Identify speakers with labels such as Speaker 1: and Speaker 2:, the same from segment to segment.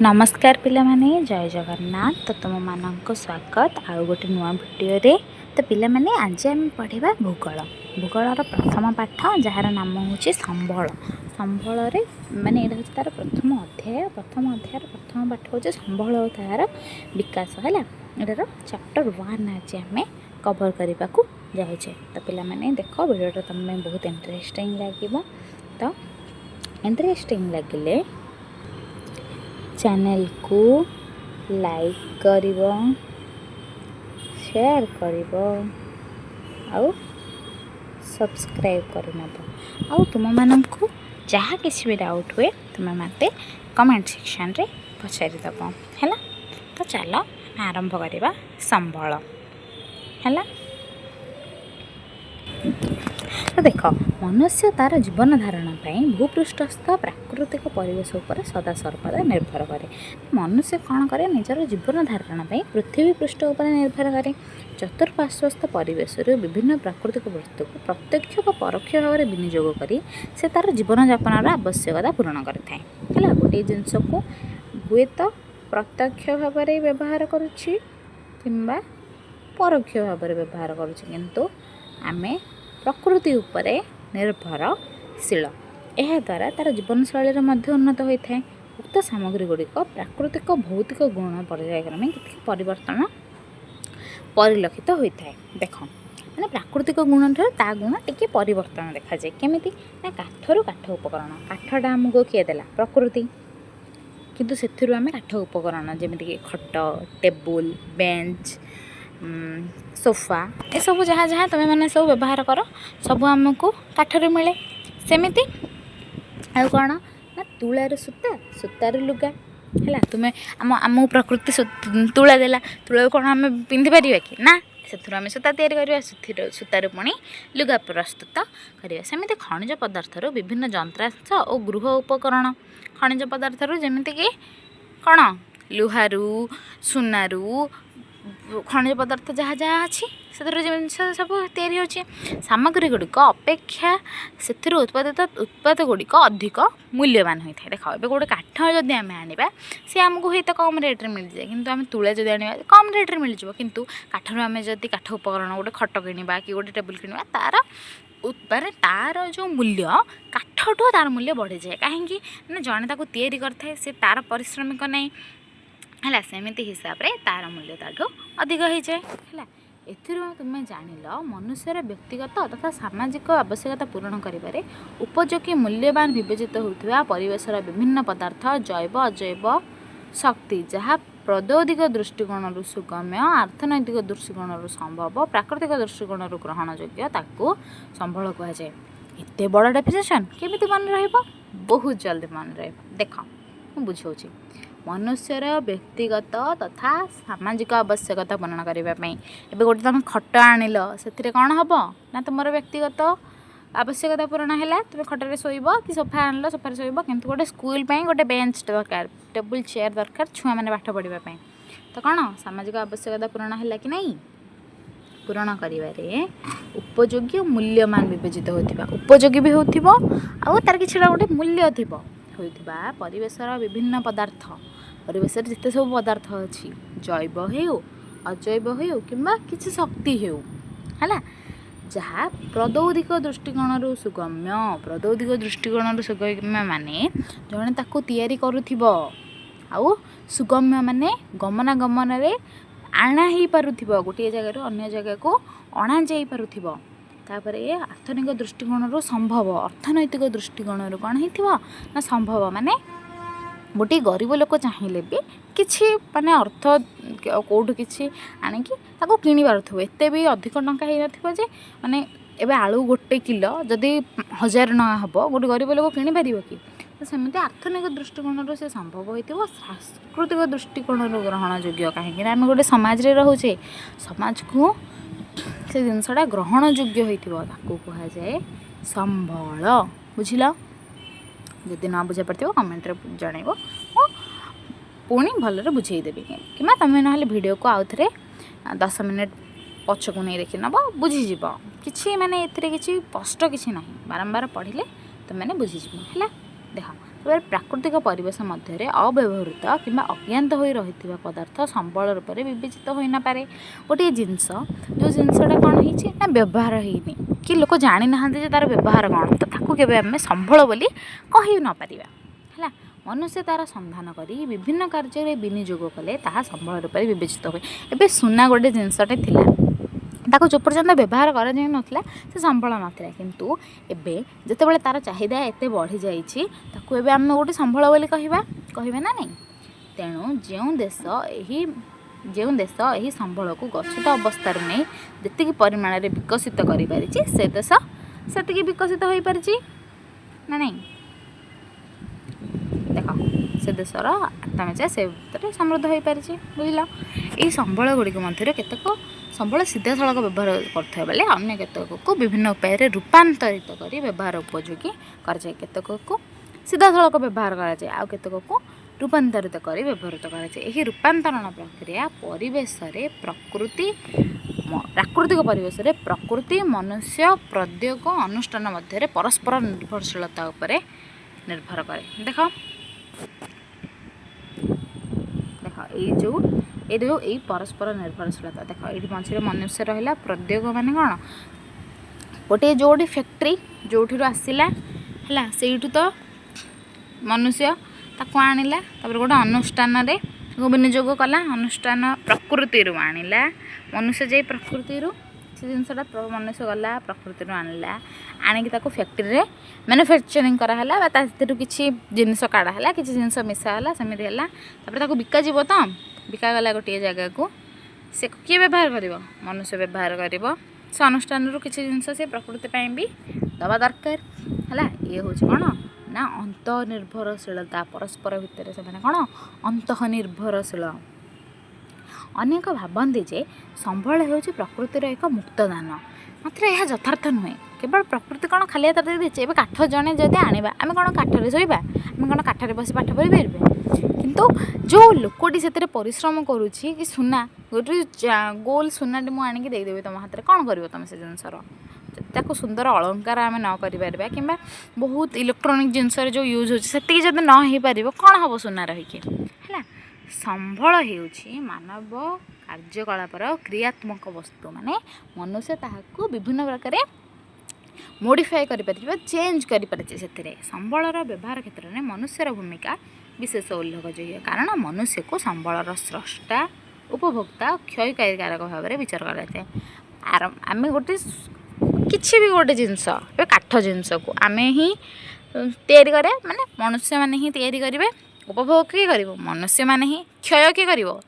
Speaker 1: नमस्कार पिलामाने जय जगन्नाथ। तो तुम मानक स्वागत आउ गोटे नुआ भिडियो रे। तो पिलामाने आज आम पढ़ा भूगोल। भूगोलर प्रथम पाठ जार नाम हूँ संबल। संबल माने यहाँ हूँ तार प्रथम अध्याय प्रथम पाठ हूँ संबल और तार विकास है। यार चैप्टर 1 आज आम कवर करने को जाऊे। तो पिलामाने देख भिडियो तुम बहुत इंटरेस्टिंग लगे। तो इंटरेस्टिंग लगिले चैनल को लाइक करिवो, शेयर करिवो, आउ सब्सक्राइब करनबो। आउ तुम माननकु जहाँ किसी भी डाउट हुए तुम मते कमेंट सेक्शन रे पचारि दबो हैला। तो चलो आरंभ करिबा संबल हैला। तो देख मनुष्य तार जीवन धारण भूपृष्ठस्थ प्राकृतिक परिवेश उपर सदा सर्वदा निर्भर करे। मनुष्य कौन करे निजर जीवन धारण पृथ्वी पृष्ठ उपर निर्भर करे। चतुर्पार्श्वस्थ परिवेश विभिन्न प्राकृतिक वस्तु को प्रत्यक्ष व परोक्ष भाव में विनियोग करी से तार जीवन यापन आवश्यकता पूरण करता है। गोटे जिनस को हुए तो प्रत्यक्ष भाव में व्यवहार करुच्ची किंबा परोक्ष भाव में व्यवहार करुच्ची, किंतु आमे प्रकृति उपरे निर्भरशील। यह द्वारा तार जीवनशैली उन्नत होता है। उक्त सामग्री गुड़िक प्राकृतिक भौतिक गुण पर्यायक्रमे परिवर्तन परिलक्षित होता है। देख मैंने प्राकृतिक गुण ता गुण टी परिवर्तन देखा जाए केमी ना काठरू काठ उपकरण। काठटा आमको किए देला प्रकृति, किंतु से आम काठ उपकरण जमीक खट, टेबुल, बेंच, सोफा ये सब जहाँ जहाँ तुम्हें मैंने सब व्यवहार कर सब आमको काठर मिले। सेमती आउ कौन ना तुलार सूता, सूतार लुगा है। तुम्हें आम प्रकृति तुला देला, तुला कौन आम पिंधि पार कि ना, से आम सूता या सूतार पुणी लुगा प्रस्तुत करवा। सेमती खनिज पदार्थर विभिन्न जंत्रांश और गृह उपकरण। खनिज पदार्थर जमीक कौन लुहारू, सुनारू, खनिज पदार्थ जहाँ जहाँ अच्छी से जिनस सब तैयारी होची। सामग्री गुड़िक अपेक्षा से उत्पाद गुड़िक अधिक मूल्यवान होता है। देख ए गोटे काठ जदि आम आने सी आमको हूँ तो कम रेट्रे मिल जाए, किंतु आम तुला जब आने कम रेट्रे मिल जाए। किंतु काठर आम जब काठ उपकरण गोटे खट किणवा कि गोटे टेबुल किणवा तार माने तार जो मूल्य काठठू तार मूल्य बढ़ी जाए। कहीं जड़े ताको तैयारी करथे से तार परिश्रमिक नहीं है। सेमती हिसाब से तार मूल्य ताठू अधिक हो जाए है। तुम्हें जानिल मनुष्यर व्यक्तिगत तथा सामाजिक आवश्यकता पूरण करिबारे उपयोगी मूल्यवान विवेचित होता परिवेशर विभिन्न पदार्थ जैव अजैव शक्ति जहाँ प्रौद्योगिक दृष्टिकोण सुगम्य, अर्थनैतिक दृष्टिकोण संभव, प्राकृतिक दृष्टिकोण ग्रहण योग्य ताकू संबल कहुए। एत बड़ डेफिनेशन केमी मन रहा, बहुत जल्दी मन रहा। देख बुझाऊँ मनुष्यर व्यक्तिगत तथा सामाजिक आवश्यकता पूरण करने एवं गोटे तुम खट आनिल से कौन हम ना तुम व्यक्तिगत आवश्यकता पूरण है। तुम खटे शोब कि सोफा आनिल सोफार शोब, किंतु गोटे स्कूल गोटे बेंच दरकार, टेबुल चेयर दरकार छुआ मैंने पाठ पढ़ाई। तो कौन सामाजिक आवश्यकता पूरण है कि नहीं, पूरण करिबारे उपयोगी मूल्यमान विवेचित होता उपयोगी भी हो तार कि गोटे मूल्य थी होता परिवेशर विभिन्न पदार्थ। परिवेश जिते सब पदार्थ अच्छी जैव हो अजैव हो कि किसी शक्ति हो है, जहाँ प्रौद्योगिक दृष्टिकोण सुगम्य। प्रौद्योगिक दृष्टिकोण सुगम्य माने जड़े ताको तैयारी करुथिबो आउ सुगम्य माने गमनागमन रे आना ही पारुथिबो, गोटे जगह अन्य जगह को अणा जाई पारुथिबो। तापरे आर्थिक दृष्टिकोण संभव, अर्थनैतिक दृष्टिकोण कौन होइथिबो ना संभव माने गोटे गरीब लोक चाहिए भी किसी माने अर्थ कौटू कि आणिकी किणी पार्थो एत भी अधिक टंका हो जे माने एबे आलू गोटे किलो जदि 1000 टଙ୍କା हम गोटे गरीब लोक किणी पार कि। तो सेमती आर्थिक दृष्टिकोण से संभव हो, सांस्कृतिक दृष्टिकोण ग्रहण योग्य। कहीं आम गोटे समाज रे रोचे, समाज को से जिनसटा ग्रहण योग्य होता कहुए संबल। बुझिल, जदि न बुझा पड़े कमेंट रे जनइब पुणी भलरे बुझेदेवी कि तुम ना वीडियो को आउ थे 10 मिनिट पछक नहीं देखी नब बुझीज कि माने ए कि कष्ट किसी ना, बारंबार पढ़ले तुम मैंने बुझीज है। देख तेज प्राकृतिक परिवेश मध्य अव्यवहृत कि अज्ञात हो रही पदार्थ संबल रूप में विवेचित हो न पारे। गोटे जिनस जो जिनसटा कौन हो व्यवहार होनी कि लोक जानी ना तार व्यवहार कौन तो ताकू केवे आम संबल बोली कही न पारिबा है। मनुष्य तार संधान करी विभिन्न कार्य विनियोग कले ताहा संबल रूप में विवेचित हुए। एबे सुना गोटे जिनसटे थिला ताको जो पर्यंत व्यवहार कर नथिला से संबल नथिला किंतु एबे जेतेबेले तार चाहिदा एते बढ़ी जाइछि ताको एबे आम गोटे संबल बोली कहबे ना नहीं। तेणु जो देश यही संबल को गच्छित अवस्था नहीं जी परिमाण में विकसित कर से देश से विकसित हो पारि ना नहीं। देख से देशर आटमेचा से समृद्ध हो पारि बुझल। यही संबल गुड़िक मध्य केतक संबल सीधा सड़क व्यवहार करते बेले अन्य केतक को विभिन्न उपाय रूपांतरित कर व्यवहार उपयोगी कर केतक को सीधा सड़क व्यवहार कराए आउ केतक को रूपांतरित कर व्यवहृत कराए। रूपांतरण प्रक्रिया परिवेश प्राकृतिक परिवेश प्रकृति मनुष्य प्रद्योग अनुष्ठान मध्य परस्पर निर्भरशीलता उपर निर्भर करे। देख ये परस्पर निर्भरशीलता देख ये मझे मनुष्य रहा प्रद्योग माने कौन गोटे जो फैक्ट्री जो आसला है से तो मनुष्य ताको आनिला तापर गोटे अनुष्ठान विनियोग कला अनुष्ठान प्रकृति आनिला मनुष्य जाई प्रकृति से जिनसा मनुष्य गला प्रकृति आनिला आणिक फैक्ट्री रे मैन्युफैक्चरिंग कराला किसी जिनस काढ़ाला किसी जिनस मिसाला सेमती है बिका जीव तो बिकागला गोटे जगह को से किए व्यवहार कर मनुष्य व्यवहार कर से अनुष्ठान किसी जिनस से प्रकृति भी दवा दरकार है। ये हूँ कौन ना अंतर्निर्भरशीलता परस्पर भितर से कौन अंतर्निर्भरशील। अनेक भावती जे संबल हो प्रकृतिर एक मुक्तदान मात्र यह यथार्थ नुहे केवल प्रकृति कौन खाली हाथ देखे ए काठ जड़े जब आने आम कौन काठरे शोबा आम कौन काठरे बस पाठ पढ़ी पारे किंतु जो लोकटी से परिश्रम करुच्ची कि सुना गोटे गोल सुनाटी मुझे आणिक देदेवी तुम हाथ में कौन कर तुम से जिनसर ताको सुंदर अलंकार आम न कर कि बहुत इलेक्ट्रोनिक जिनस जो यूज होती जब न हो पार कौन हम सुना रहीकि है। संबल हो मानव कार्यकलापर क्रियात्मक वस्तु माने मनुष्य ताहाको विभिन्न प्रकार मोडिफाए कर चेंज कर संबलर व्यवहार क्षेत्र में मनुष्यर भूमिका विशेष उल्लेखযোग्य कारण मनुष्य को संबलर स्रष्टा उपभोक्ता क्षयकारक भाव में विचार कराए। आम गोटे किसी भी गोटे जिनस काठ जिनस को आम ही तैयारी करे माने मनुष्य माने ही तैयारी करेंगे उपभोग किए कर मनुष्य माने ही क्षय किए कर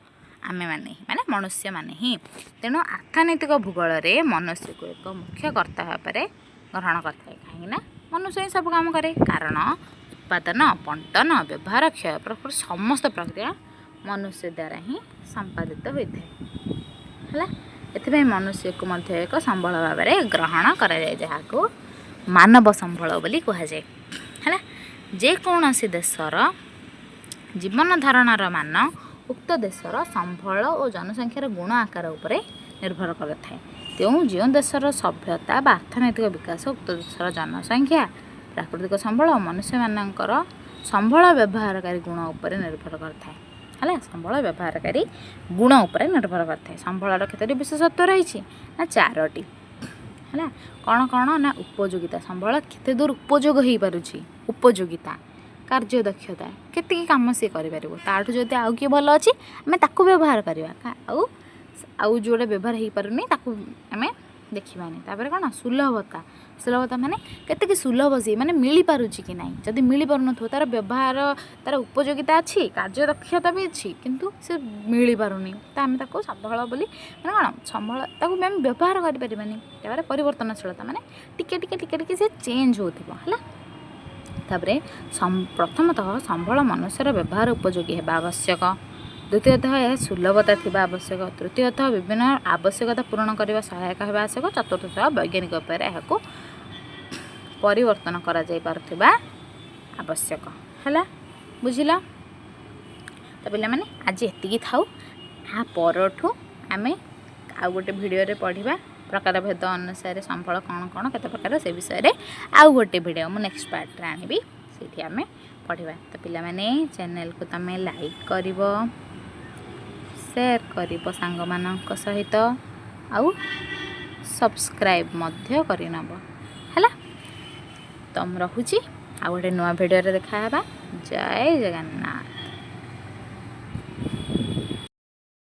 Speaker 1: आमे माने ही माने मनुष्य माने ही। तेणु अर्थनैतिक भूगोल रे मनुष्य को एक मुख्य कर्ता भाव में ग्रहण करता है कहीं मनुष्य ही सब काम करे कारण उत्पादन बंटन व्यवहार क्षय प्रकृति समस्त प्रक्रिया मनुष्य द्वारा ही संपादित होता है। एथि मनुष्य को मध्य एक संबल भाव में ग्रहण कराए जहाँ मानव संबल बोली कहुए है। जेकोसी देशर जीवन धारणार मान उक्त देशर संबल और जनसंख्यार गुण आकार उपरे निर्भर करें। तेणु जो देशर सभ्यता व अर्थनैतिक विकास उक्त देशर जनसंख्या प्राकृतिक संबल और मनुष्य मानकर संबल व्यवहारकारी गुण उपर निर्भर करता है। संबल व्यवहारकारी गुण उपर निर्भर करता है। संबलर केतोटी विशेषत्व रही ना चारोटी है कौन कौन ना उपयोगिता संबल केते दूर उपयोग हो पारुछि उपयोगिता कार्य दक्षता केतिकी काम सी कर जदि आउ किए भल अच्छी आम ताकू व्यवहार करवा आउ जोड़ा व्यवहार हो पारुनी ताकू आम देखिबानी। तापर कौन सुलभता सुलभता माने केतिकी सुलभ सी माने मिली पारुछि कि नहीं जदि मिली पारुन तार व्यवहार तार उपयोगिता अच्छी कार्य दक्षता भी अच्छी किंतु से मिली पारुनी तो आम ताकू संबल बोली माने कौन संबल ताकू आम व्यवहार करिपारिबानी। तापर परिवर्तनशीलता माने टिके टिके टिके टिके से चेंज होथिबो है। तापर प्रथमतः संबल मनुष्यर व्यवहार उपयोगी होगा आवश्यक द्वितीयतः यह सुलभता थी आवश्यक तृतीयतः विभिन्न आवश्यकता पूरण करने सहायक होगा आवश्यक चतुर्थतः वैज्ञानिक उपाय यहाँ परिवर्तन करा जाई पारुथिबा आवश्यक है बुझिल। तो पे मैंने आज एतिकी थाउ आ परठू आम आउ गोटे भिडियो पढ़ा प्रकार भेद अनुसार संबल कौन कौन केते प्रकार से विषय रे आउ गोटे भिडियो मु नेक्स्ट पार्ट रे आनिबी सेठी आमे पढ़िबा। तो पिलामाने चैनल को तमे लाइक करिवो, शेयर करिवो सांग मानक सहित, आउ सब्सक्राइब मध्य करिनब हैला। तो हम रहुची आ गोटे नुआ भिडियो रे देखा हेबा। जय जगन्नाथ।